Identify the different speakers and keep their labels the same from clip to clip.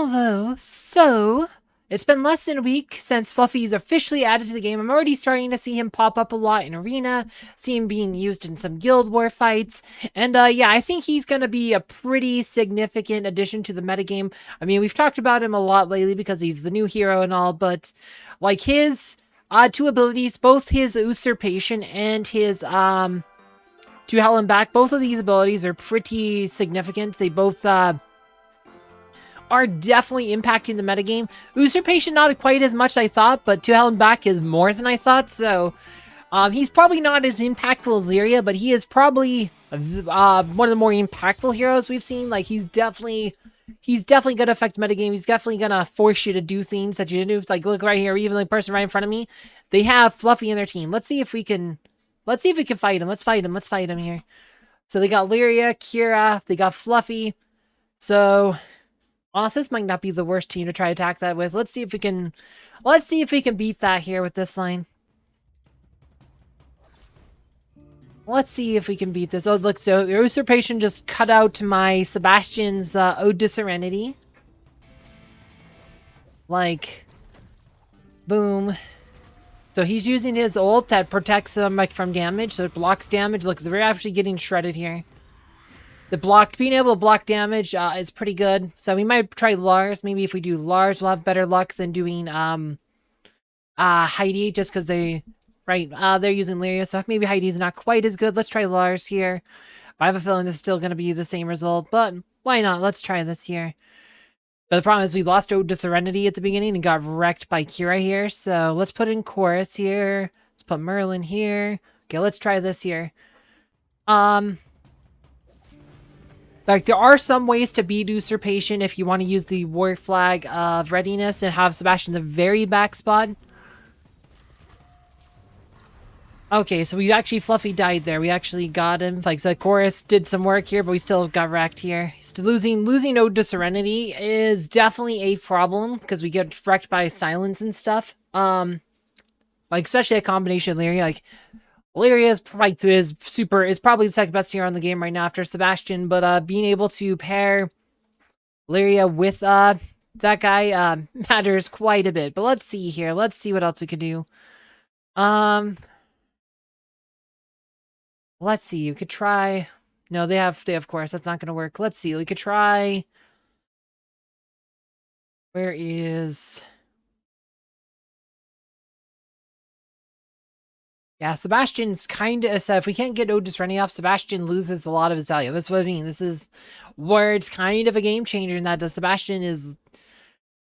Speaker 1: Hello. So, it's been less than a week since Fluffy's officially added to the game. I'm already starting to see him pop up a lot in Arena, see him being used in some Guild War fights, and yeah, I think he's going to be a pretty significant addition to the metagame. I mean, we've talked about him a lot lately because he's the new hero and all, but like his two abilities, both his Usurpation and his to Hell and Back, both of these abilities are pretty significant. They both are definitely impacting the metagame. Usurpation not quite as much as I thought, but To Hell and Back is more than I thought, so he's probably not as impactful as Lyria, but he is probably one of the more impactful heroes we've seen. Like, he's definitely going to affect metagame. He's definitely going to force you to do things that you didn't do. It's like, look right here, even the person right in front of me, they have Fluffy in their team. Let's see if we can fight him. Let's fight him here. So they got Lyria, Kira, they got Fluffy. So honestly, this might not be the worst team to try to attack that with. Let's see if we can beat that here with this line. Let's see if we can beat this. Oh, look, so Usurpation just cut out my Sebastian's Ode to Serenity. Like, boom. So he's using his ult that protects them like from damage, so it blocks damage. Look, they're actually getting shredded here. Being able to block damage is pretty good. So we might try Lars. Maybe if we do Lars, we'll have better luck than doing Heidi, just because they're using Lyria, so maybe Heidi's not quite as good. Let's try Lars here. I have a feeling this is still going to be the same result, but why not? Let's try this here. But the problem is we lost Ode to Serenity at the beginning and got wrecked by Kira here, so let's put in Chorus here. Let's put Merlin here. Okay, let's try this here. Like, there are some ways to beat Usurpation if you want to use the War Flag of Readiness and have Sebastian the very back spot. Okay, so we actually, Fluffy died there. We actually got him. Like, the Chorus did some work here, but we still got wrecked here. Still losing Ode to Serenity is definitely a problem, because we get wrecked by silence and stuff. Like, especially a combination of Lyria, like, Lyria is probably the second best hero in the game right now after Sebastian, but being able to pair Lyria with that guy matters quite a bit. But let's see here. Let's see what else we can do. Let's see. You could try. No, they have Chorus. That's not gonna work. Let's see. We could try. Where is? Yeah, Sebastian's kind of, if we can't get Ode to Serenity off, Sebastian loses a lot of his value. That's what I mean. This is where it's kind of a game changer in that Sebastian is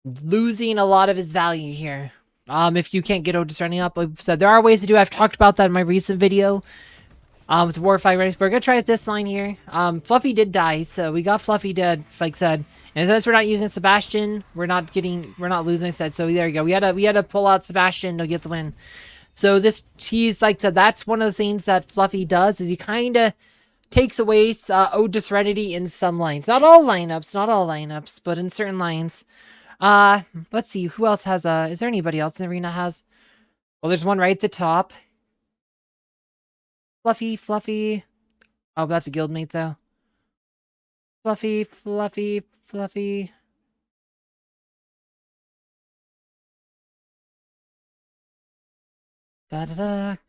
Speaker 1: losing a lot of his value here. If you can't get Ode to Serenity up, like I said, there are ways to do it. I've talked about that in my recent video. With Warfight Ready. We're gonna try this line here. Fluffy did die, so we got Fluffy dead, like I said. And since we're not using Sebastian, we're not losing, I said. So there you go. We had to pull out Sebastian to get the win. So he's like, so that's one of the things that Fluffy does, is he kind of takes away Ode to Serenity in some lines. Not all lineups, but in certain lines. Let's see, who else has is there anybody else in the arena has? Well, there's one right at the top. Fluffy. Oh, that's a guildmate, though. Fluffy.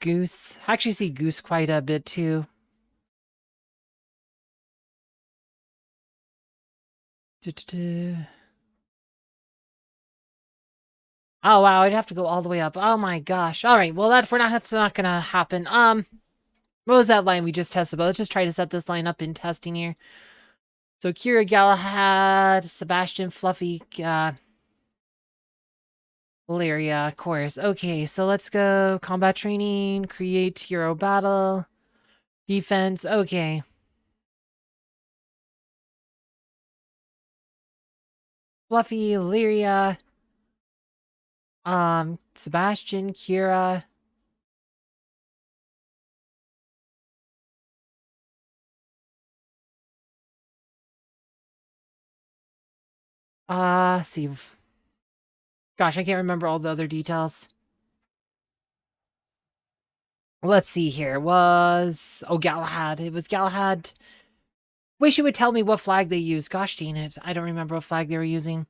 Speaker 1: Goose. I actually see Goose quite a bit, too. Oh, wow, I'd have to go all the way up. Oh, my gosh. All right, well, that's not gonna happen. What was that line we just tested? But let's just try to set this line up in testing here. So Kira, Galahad, Sebastian, Fluffy, Lyria, of course. Okay, so let's go. Combat training, create hero battle, defense. Okay. Fluffy, Lyria, Sebastian, Kira. See. Gosh, I can't remember all the other details. Let's see here. Galahad. It was Galahad Wish you would tell me what flag they use. Gosh dang it. I don't remember what flag they were using.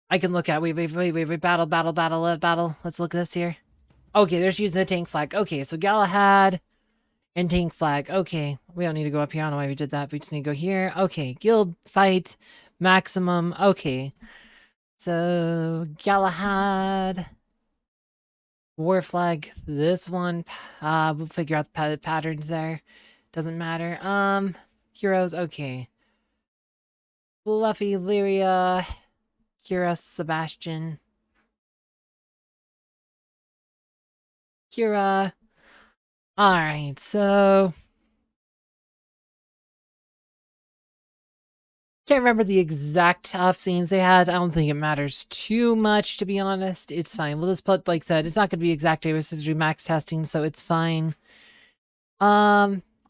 Speaker 1: I can look at wait. Battle. Let's look at this here. Okay, they're just using the tank flag. Okay, so Galahad and tank flag. Okay, we don't need to go up here. I don't know why we did that. We just need to go here. Okay, guild fight maximum. Okay, so Galahad, war flag. This one. We'll figure out the patterns there. Doesn't matter. Heroes. Okay. Fluffy, Lyria, Kira, Sebastian. Kira. Alright, so... Can't remember the exact scenes they had. I don't think it matters too much, to be honest. It's fine. We'll just put, like I said, it's not going to be exact. It was to do max testing, so it's fine.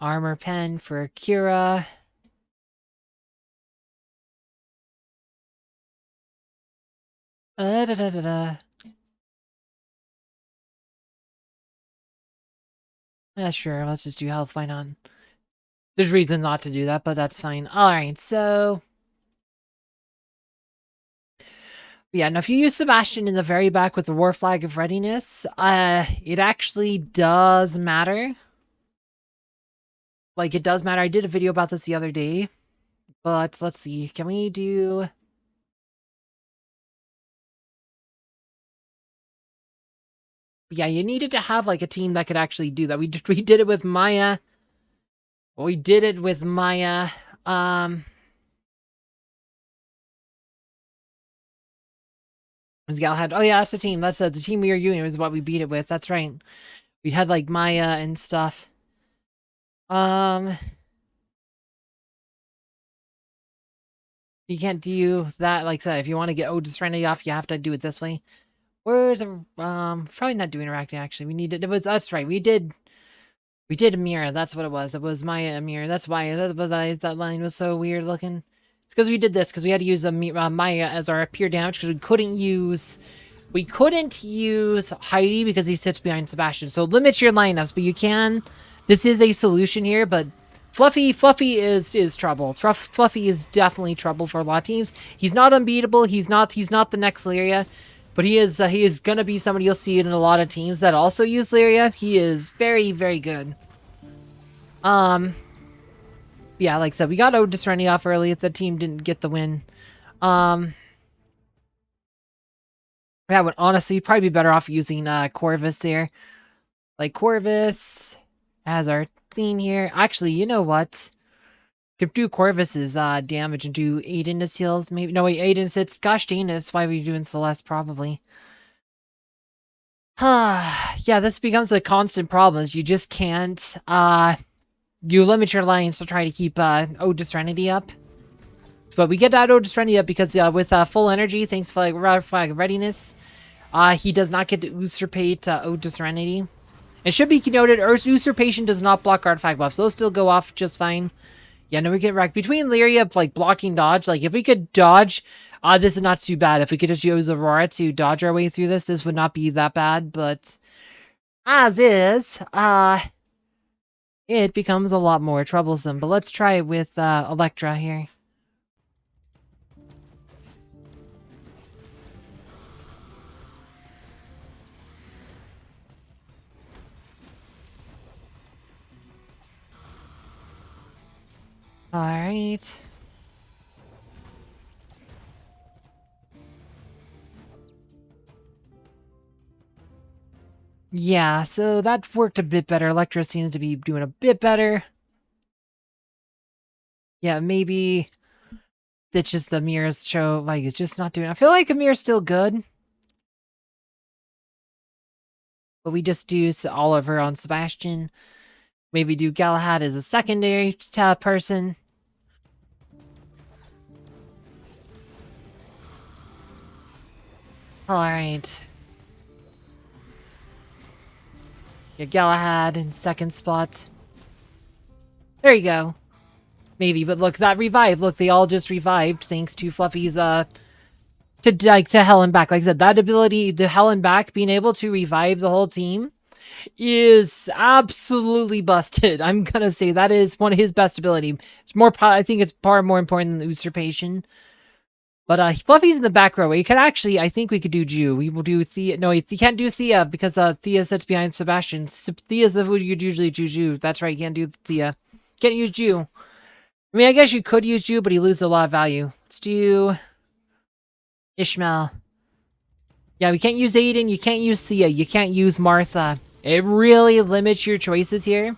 Speaker 1: Armor pen for Kira. Yeah, sure. Let's just do health. Why not? There's reason not to do that, but that's fine. Alright, so... Yeah, now if you use Sebastian in the very back with the War Flag of Readiness, it actually does matter. Like, it does matter. I did a video about this the other day. But, let's see. Can we do... Yeah, you needed to have, like, a team that could actually do that. We did it with Maya. We did it with Maya. Was Galahad. Oh, yeah, that's the team. That's the team we were using. It was what we beat it with. That's right. We had, like, Maya and stuff. You can't do that. Like I said, if you want to get Otis Serenity off, you have to do it this way. Where's a probably not do interacting actually. We needed that's right. We did Amira. That's what it was. It was Maya Amira. That's why that line was so weird looking. It's because we did this because we had to use Maya as our pure damage because we couldn't use Heidi because he sits behind Sebastian. So limit your lineups, but you can. This is a solution here, but Fluffy is trouble. Fluffy is definitely trouble for a lot of teams. He's not unbeatable. He's not the next Lyria, but he is gonna be somebody you'll see in a lot of teams that also use Lyria. He is very, very good. Yeah, like I said, we got Otis running off early if the team didn't get the win. Yeah, but honestly, probably be better off using Corvus there. Like Corvus as our theme here. Actually, you know what? Could do Corvus's damage and do Aiden to heals. Maybe no wait, Aiden sits. Gosh dang it, that's why we're doing Celeste probably. Yeah, this becomes a constant problem. Is you just can't you limit your lines to try to keep Otis Serenity up. But we get that Otis Serenity up because with full energy, thanks for like flag readiness, he does not get to usurpate Otis Serenity. It should be noted, usurpation does not block artifact buffs. Those still go off just fine. Yeah, no, we get wrecked. Between Lyria, like, blocking dodge, like, if we could dodge, this is not too bad. If we could just use Aurora to dodge our way through this would not be that bad, but as is, it becomes a lot more troublesome. But let's try it with Electra here. Alright. Yeah, so that worked a bit better. Electra seems to be doing a bit better. Yeah, maybe it's just the Amira's show, like, it's just not doing... I feel like Amira's still good. But we just do Oliver on Sebastian. Maybe do Galahad as a secondary person. Alright. Yeah, Galahad in second spot. There you go. Maybe, but look, that revived. Look, they all just revived thanks to Fluffy's, to Hell and Back. Like I said, that ability, the Hell and Back, being able to revive the whole team, is absolutely busted. I'm gonna say that is one of his best ability. It's more, I think it's far more important than usurpation. But Fluffy's in the back row. We could actually, I think we could do Jew. We will do Thea. No, you can't do Thea because Thea sits behind Sebastian. Thea's the who you'd usually do Jew. That's right, you can't do Thea. Can't use Jew. I mean, I guess you could use Jew, but he loses a lot of value. Let's do Ishmael. Yeah, we can't use Aiden. You can't use Thea. You can't use Martha. It really limits your choices here.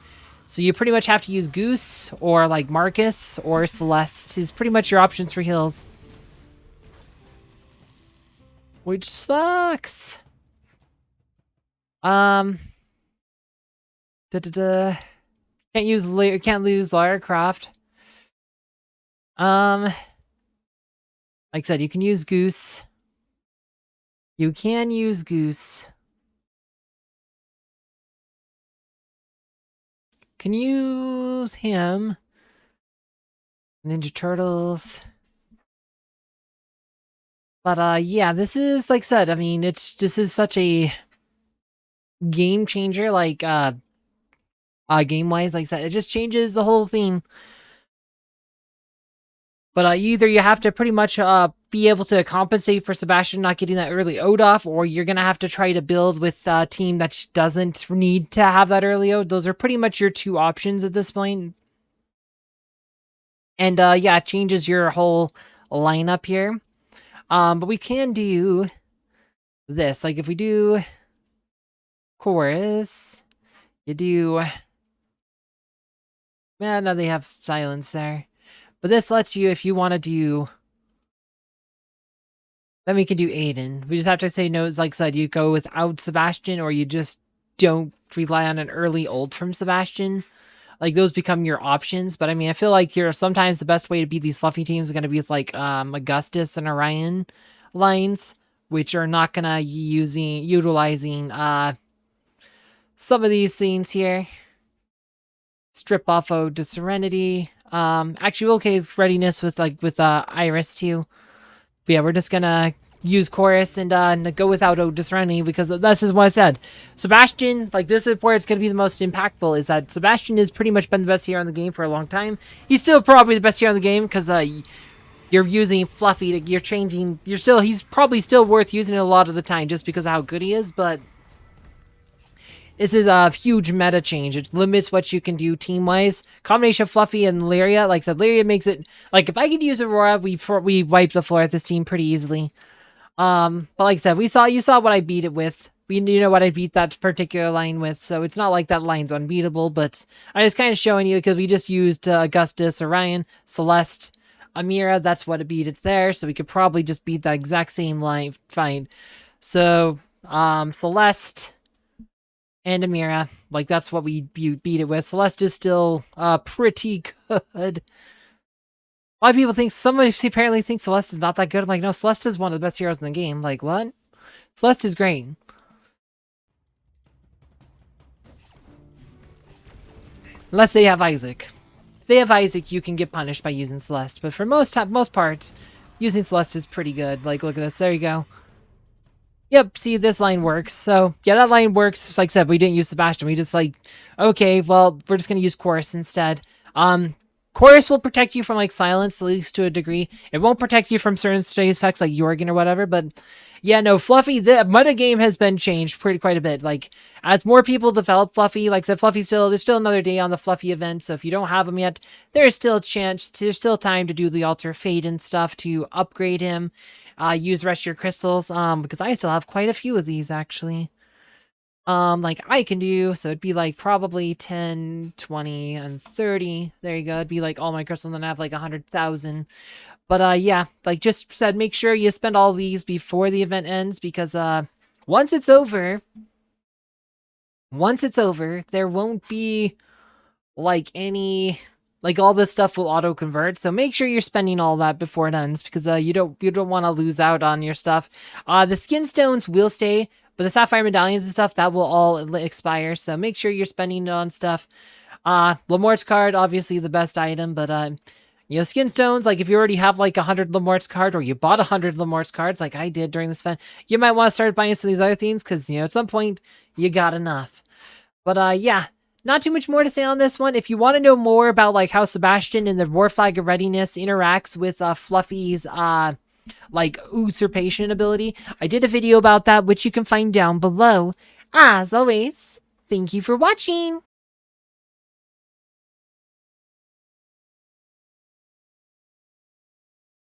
Speaker 1: So you pretty much have to use Goose or like Marcus or Celeste is pretty much your options for heals. Which sucks. Can't lose Lara Croft. Like I said, you can use Goose. You can use Goose. Can use him. Ninja Turtles. But yeah, this is like I said, I mean, this is such a game changer, like game wise, like I said, it just changes the whole thing. But either you have to pretty much be able to compensate for Sebastian not getting that early ode off, or you're gonna have to try to build with a team that doesn't need to have that early ode. Those are pretty much your two options at this point. And yeah, it changes your whole lineup here. But we can do this. Like if we do chorus, you do. Yeah, no, they have silence there. But this lets you, if you want to do. Then we can do Aiden. We just have to say no. Like I said, you go without Sebastian, or you just don't rely on an early ult from Sebastian. Like those become your options. But I mean, I feel like sometimes the best way to beat these fluffy teams is going to be with like Augustus and Orion lines, which are not going to utilizing some of these things here. Strip off Ode to Serenity. Actually, okay, readiness with Iris too. But yeah, we're just gonna use chorus and go without Ode to Serenity because this is what I said. Sebastian, like this is where it's gonna be the most impactful. Is that Sebastian has pretty much been the best hero in the game for a long time. He's still probably the best hero in the game because you're using Fluffy. You're changing. He's probably still worth using it a lot of the time just because of how good he is, but. This is a huge meta change. It limits what you can do team-wise. Combination of Fluffy and Lyria. Like I said, Lyria makes it... Like, if I could use Aurora, we wipe the floor at this team pretty easily. But like I said, you saw what I beat it with. You know what I beat that particular line with. So it's not like that line's unbeatable. But I'm just kind of showing you because we just used Augustus, Orion, Celeste, Amira. That's what it beat it there. So we could probably just beat that exact same line. Fine. So, Celeste... and Amira, like that's what we beat it with. Celeste is still pretty good. A lot of people think, somebody apparently thinks Celeste is not that good. I'm like, no, Celeste is one of the best heroes in the game. Like, what? Celeste is great. Unless they have Isaac. If they have Isaac, you can get punished by using Celeste. But for most parts, using Celeste is pretty good. Like, look at this. There you go. Yep, see, this line works. So, yeah, that line works. Like I said, we didn't use Sebastian. We just like, okay, well, we're just going to use Chorus instead. Chorus will protect you from, like, silence, at least to a degree. It won't protect you from certain stage effects like Jorgen or whatever, but... Yeah, no, Fluffy, the meta game has been changed quite a bit. Like, as more people develop Fluffy, like I said, there's still another day on the Fluffy event, so if you don't have him yet, there's still a chance, there's still time to do the Altar Fate and stuff to upgrade him. Use the rest of your crystals, because I still have quite a few of these, actually. Like I can do, so it'd be like probably 10, 20, and 30. There you go. It'd be like all my crystals, and then I have like 100,000. But yeah, like just said, make sure you spend all these before the event ends, because once it's over, there won't be like any... Like, all this stuff will auto-convert, so make sure you're spending all that before it ends, because you don't want to lose out on your stuff. The skin stones will stay, but the sapphire medallions and stuff, that will all expire, so make sure you're spending it on stuff. Lamort's card, obviously the best item, but You know, skin stones, like if you already have like 100 Lemort's card or you bought 100 Lemort's cards like I did during this event, you might want to start buying some of these other things because, you know, at some point you got enough. But yeah, not too much more to say on this one. If you want to know more about like how Sebastian and the War Flag of Readiness interacts with Fluffy's like usurpation ability, I did a video about that, which you can find down below. As always, thank you for watching.